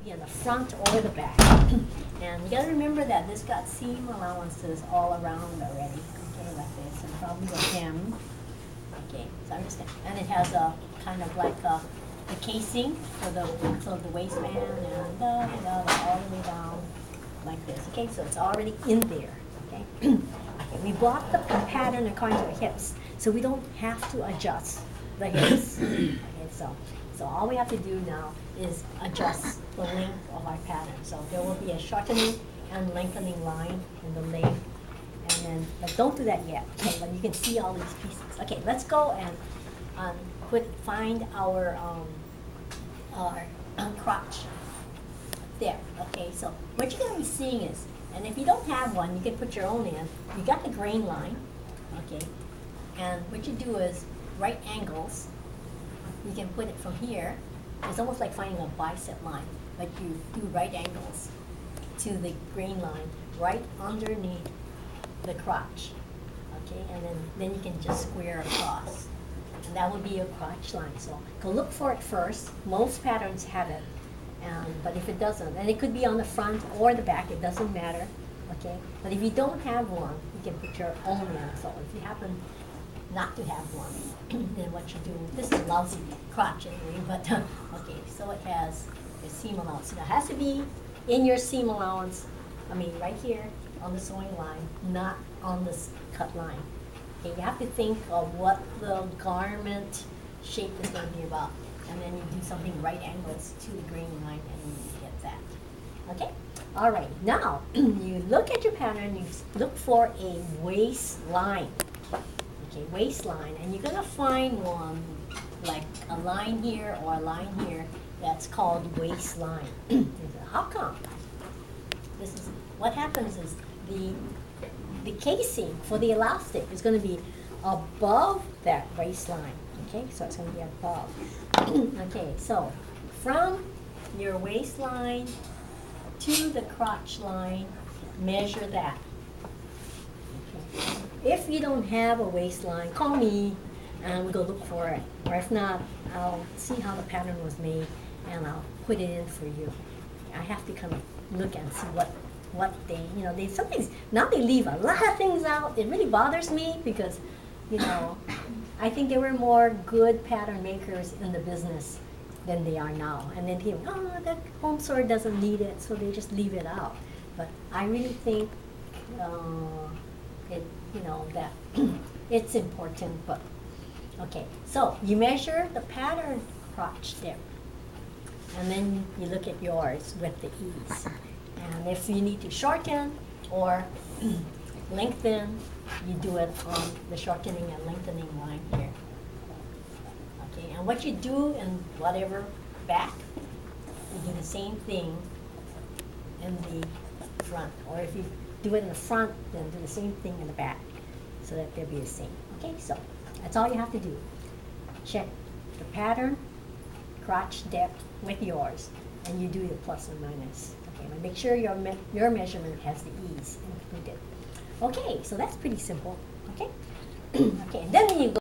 Be on the front or the back. And you gotta remember that this got seam allowances all around already. Okay, like this, and probably a hem. Okay, so I'm just gonna, and it has a kind of like the casing for the waistband and all the way down like this. Okay, so it's already in there. Okay, okay, we bought the pattern according to the hips, so we don't have to adjust the hips. Okay, so all we have to do now is adjust the length of our pattern. So there will be a shortening and lengthening line in the length. And then, but don't do that yet, okay? But you can see all these pieces. Okay, let's go and find our crotch. There, okay, so what you're gonna be seeing is, and if you don't have one, you can put your own in. You got the grain line, okay? And what you do is right angles. You can put it from here. It's almost like finding a bicep line, but you do right angles to the grain line right underneath the crotch. Okay, and then you can just square across. And that would be your crotch line. So go look for it first. Most patterns have it, but if it doesn't, and it could be on the front or the back, it doesn't matter. Okay, but if you don't have one, you can put your own in. So if you happen not to have one, then what you do, this is lousy crotch anyway, but okay, so it has a seam allowance. Now it has to be in your seam allowance, I mean right here on the sewing line, not on this cut line. Okay, you have to think of what the garment shape is going to be about, and then you do something right angles to the grain line and you get that. Okay? All right, now you look at your pattern, you look for a waistline. Okay, waistline, and you're gonna find one like a line here or a line here that's called waistline. How come? This is what happens is the casing for the elastic is going to be above that waistline. Okay, so it's going to be above. Okay, so from your waistline to the crotch line, measure that. If you don't have a waistline, call me and we'll go look for it. Or if not, I'll see how the pattern was made and I'll put it in for you. I have to kind of look and see what they, they sometimes, now they leave a lot of things out. It really bothers me because, I think there were more good pattern makers in the business than they are now. And then people, that home store doesn't need it, so they just leave it out. But I really think that it's important. But okay, so you measure the pattern crotch there, and then you look at yours with the ease. And if you need to shorten or lengthen, you do it on the shortening and lengthening line here. Okay, and what you do in whatever back, you do the same thing in the front. Or if you do it in the front, then do the same thing in the back, so that they'll be the same. Okay, so that's all you have to do. Check the pattern, crotch depth with yours, and you do your plus and minus. Okay, but make sure your measurement has the ease included. Okay, so that's pretty simple. Okay, okay, and then when you go